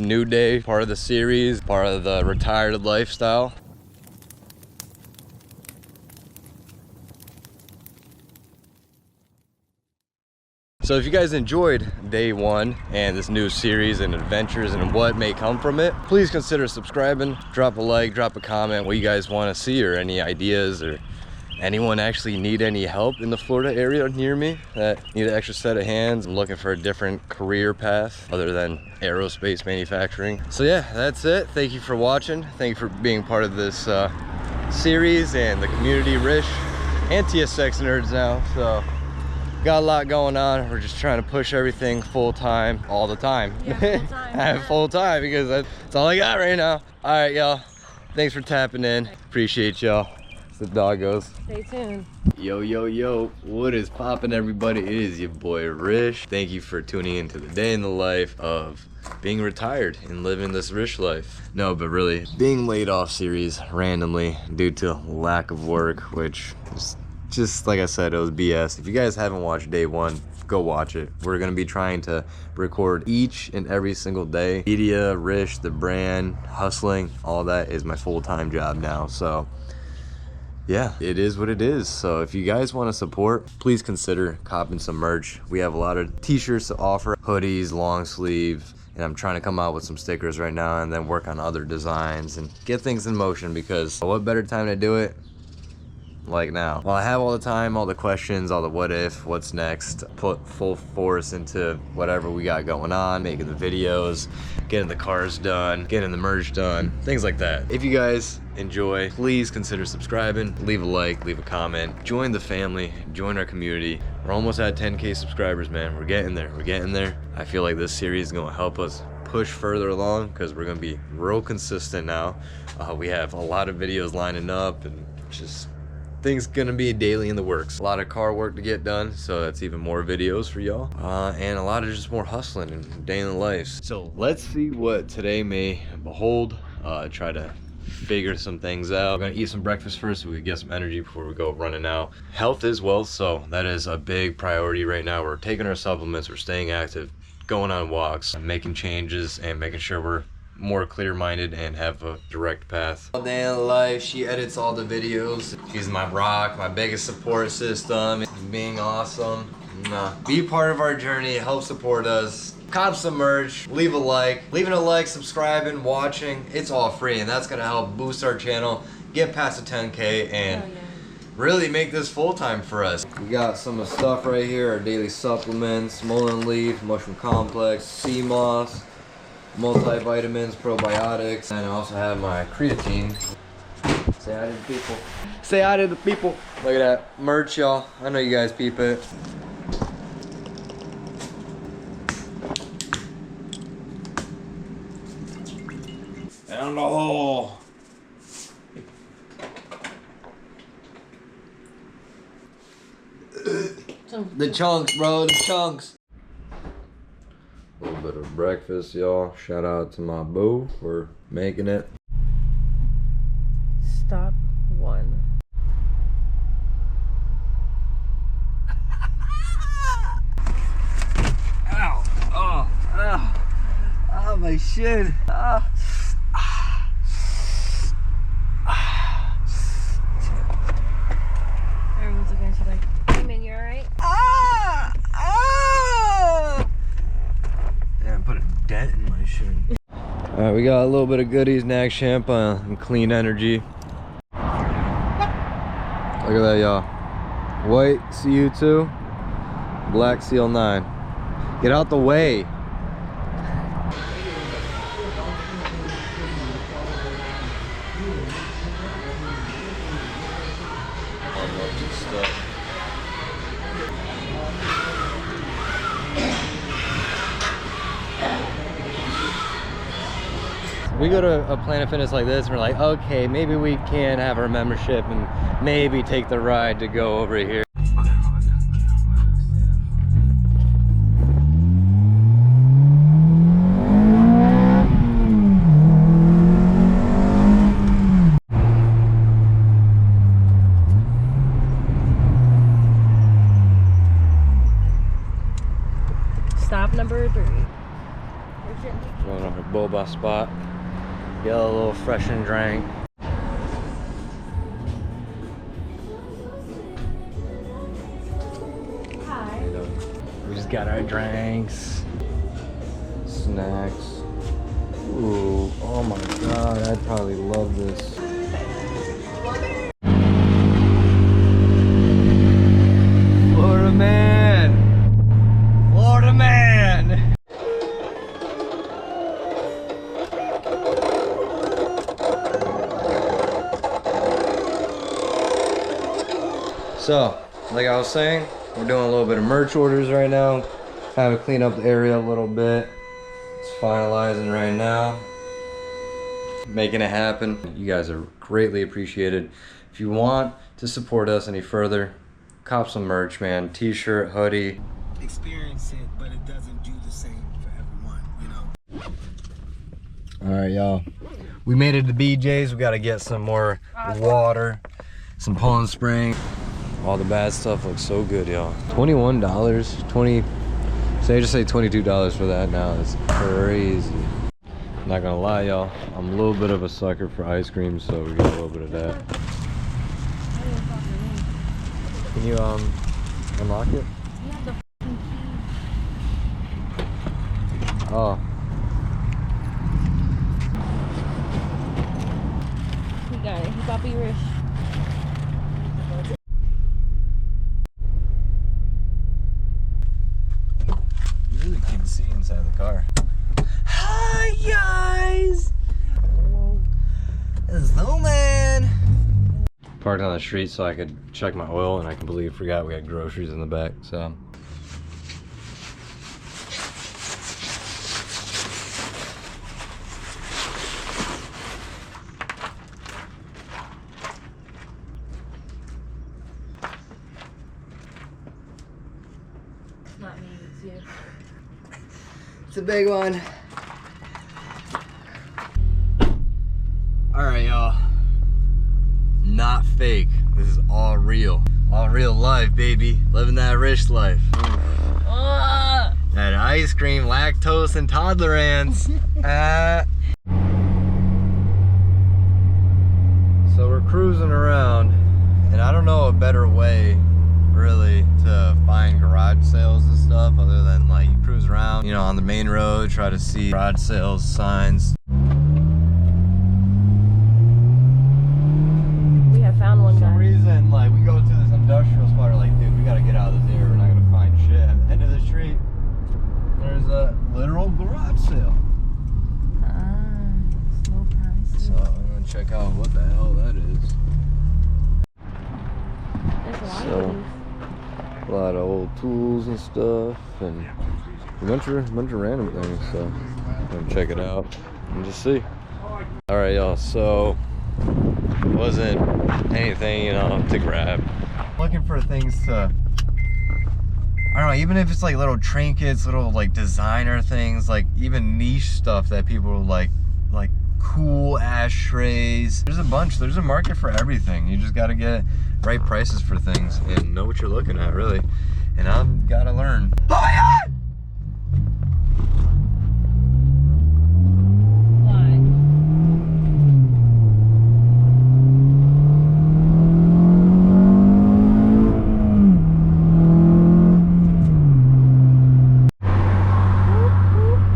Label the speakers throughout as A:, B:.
A: new day, part of the series, part of the retired lifestyle. So if you guys enjoyed day one and this new series and adventures and what may come from it, please consider subscribing, drop a like, drop a comment, what you guys want to see or any ideas, or anyone actually need any help in the Florida area near me that need an extra set of hands. I'm looking for a different career path other than aerospace manufacturing. So yeah, that's it. Thank you for watching. Thank you for being part of this series and the community, Rish and TSX nerds now. So got a lot going on. We're just trying to push everything full time all the time.
B: Yeah, full time.
A: I have full time because that's all I got right now. All right, y'all. Thanks for tapping in. Appreciate y'all. The doggos.
B: Stay tuned.
A: Yo, yo, yo. What is poppin', everybody? It is your boy Rish. Thank you for tuning into the day in the life of being retired and living this Rish life. No, but really, being laid off series randomly due to lack of work, which is just like I said, it was BS. If you guys haven't watched day one, go watch it. We're gonna be trying to record each and every single day. Media, Rish, the brand, hustling, all that is my full-time job now. So yeah, it is what it is. So if you guys want to support, please consider copping some merch. We have a lot of t-shirts to offer, hoodies, long sleeve, and I'm trying to come out with some stickers right now and then work on other designs and get things in motion, because what better time to do it like now? Well, I have all the time, all the questions, all the what if, what's next, put full force into whatever we got going on, making the videos, getting the cars done, getting the merch done, things like that. If you guys enjoy, please consider subscribing, leave a like, leave a comment, join the family, join our community. We're almost at 10K subscribers, man. We're getting there, we're getting there. I feel like this series is gonna help us push further along because we're gonna be real consistent now. We have a lot of videos lining up and just things gonna be daily in the works. A lot of car work to get done, so that's even more videos for y'all. And a lot of just more hustling and day in the life. So let's see what today may behold. Try to figure some things out. We're gonna eat some breakfast first so we can get some energy before we go running out. Health is wealth, so that is a big priority right now. We're taking our supplements, we're staying active, going on walks, making changes, and making sure we're more clear-minded and have a direct path. All day in life, she edits all the videos. She's my rock, my biggest support system, being awesome. Be part of our journey, help support us. Cop some merch, leave a like. Leaving a like, subscribing, watching, it's all free, and that's gonna help boost our channel, get past the 10K, and really make this full-time for us. We got some of the stuff right here, our daily supplements, mullein leaf, mushroom complex, sea moss, multivitamins, probiotics, and I also have my creatine. Say hi to the people. Say hi to the people. Look at that merch, y'all. I know you guys peep it. Down the hole. The chunks, bro, the chunks. A little bit of breakfast, y'all. Shout out to my boo for making it.
B: Stop one.
A: Ow! Oh! Oh! Oh my shit! Oh.
B: Everyone's looking at you like, hey man, you alright?
A: Put a dent in my shirt. Alright, we got a little bit of goodies, Nag shampoo and clean energy. Look at that, y'all. White CU2, black CL9. Get out the way. We go to a Planet Fitness like this and we're like, okay, maybe we can have our membership and maybe take the ride to go over here.
B: Stop number 3.
A: Going on our my spot. Get a little fresh and drink.
B: Hi.
A: We just got our drinks, snacks. Ooh, oh my god, I'd probably love this. Florida man! Florida man! So, like I was saying, we're doing a little bit of merch orders right now. Have to clean up the area a little bit. It's finalizing right now. Making it happen. You guys are greatly appreciated. If you want to support us any further, cop some merch, man. T-shirt, hoodie.
C: Experience it, but it doesn't do the same for everyone, you know.
A: All right, y'all. We made it to BJ's. We got to get some more water, some Poland Spring. All the bad stuff looks so good, y'all. $21, just say $22 for that now. It's crazy. Not gonna lie, y'all. I'm a little bit of a sucker for ice cream, so we got a little bit of that. Can you unlock it? Oh.
B: He got it. He Bobby Rich.
A: You really can see inside the car. Hi guys! Snowman! Parked on the street so I could check my oil, and I completely forgot we had groceries in the back, so.
B: It's not me, it's you.
A: It's a big one. Alright, y'all. Not fake. This is all real. All real life, baby. Living that rich life. That ice cream, lactose, and tolerance. So we're cruising around, and I don't know a better way really to find garage sales and stuff other than like you cruise around, you know, on the main road, try to see garage sales signs.
B: We have found one
A: For some
B: guy.
A: reason, like we go to this industrial spot, we're like, dude, we gotta get out of this area, we're not gonna find shit. At the end of the street, there's a literal garage sale.
B: Slow prices.
A: So I'm gonna check out what the hell that is.
B: There's a lot
A: So,
B: of these.
A: a lot of old tools and stuff, and a bunch of random things. So I'm gonna check it out and just see. All right, y'all. So wasn't anything, you know, to grab. Looking for things to, I don't know, even if it's like little trinkets, little like designer things, like even niche stuff that people like cool ashtrays. There's a bunch. There's a market for everything. You just gotta get right prices for things and know what you're looking at, really. And I've gotta learn. Oh my god!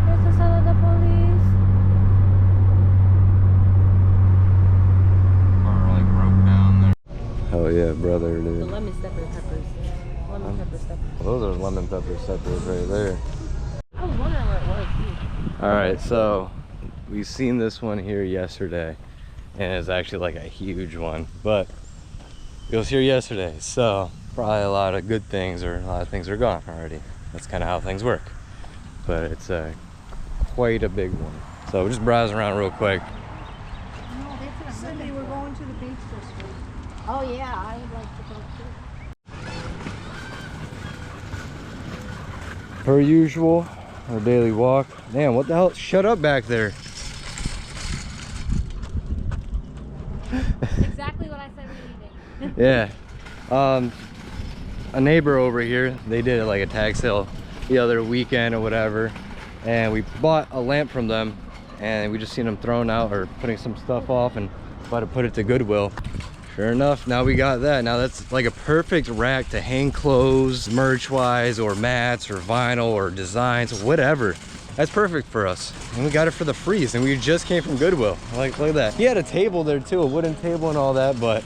B: There's the son of the police.
A: Car like broke down there. Hell yeah, brother,
B: The
A: dude.
B: lemon pepper peppers. Lemon pepper peppers.
A: Those are lemon pepper peppers right there.
B: I was wondering what it was, too.
A: All right, so we seen this one here yesterday, and it's actually like a huge one, but it was here yesterday, so probably a lot of good things or a lot of things are gone already. That's kind of how things work, but it's quite a big one. So we're just browsing around real quick.
D: No, that's Sunday we're going to the beach this week. Oh yeah, I would like to go too.
A: Per usual, our daily walk. Damn, what the hell? Shut up back there.
B: Exactly what I said we needed.
A: Yeah. A neighbor over here, they did like a tag sale the other weekend or whatever, and we bought a lamp from them, and we just seen them thrown out or putting some stuff off and about to put it to Goodwill. Sure enough, now we got that. Now that's like a perfect rack to hang clothes, merch-wise, or mats, or vinyl, or designs, whatever. That's perfect for us. And we got it for the freeze, and we just came from Goodwill. Like, look at that. He had a table there too, a wooden table and all that, but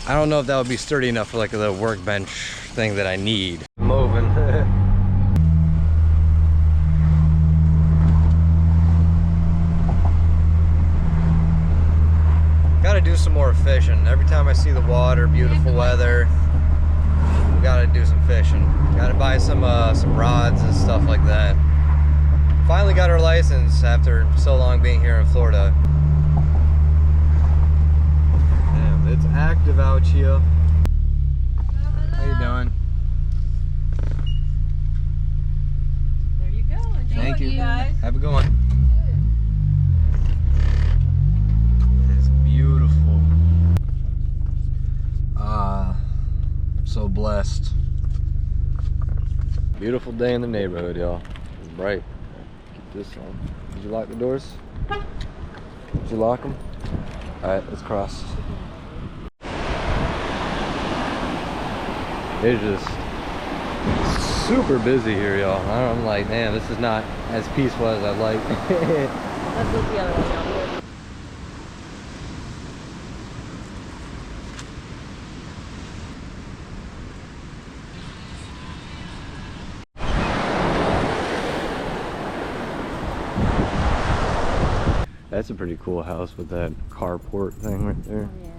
A: I don't know if that would be sturdy enough for like a little workbench thing that I need. Moving. Gotta do some more fishing. Every time I see the water, beautiful weather, we gotta do some fishing. Gotta buy some rods and stuff like that. Finally got our license after so long being here in Florida. Damn, it's active out here. How you doing?
B: There you go. Enjoy.
A: Thank you.
B: Guys.
A: Have a good one. It's beautiful. So blessed. Beautiful day in the neighborhood, y'all. It's bright. Keep this on. Did you lock the doors? Did you lock them? All right, let's cross. It's just super busy here, y'all. I'm like, man, this is not as peaceful as I'd like.
B: Let's look the other one out here.
A: That's a pretty cool house with that carport thing right there.
B: Yeah.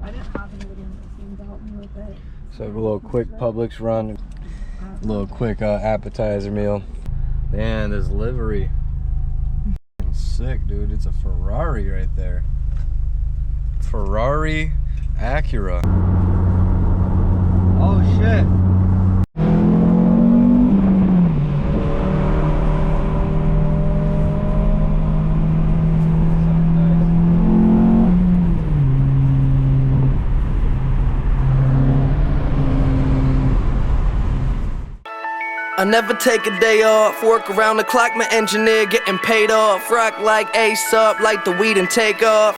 D: I didn't have anybody in the scene to help me with it.
A: So a little quick Publix run, a little quick appetizer meal. Man, this livery. Sick, dude. It's a Ferrari right there. Ferrari ACURA. Oh shit.
E: I never take a day off, work around the clock, my engineer getting paid off. Rock like Ace up, like the weed and take off.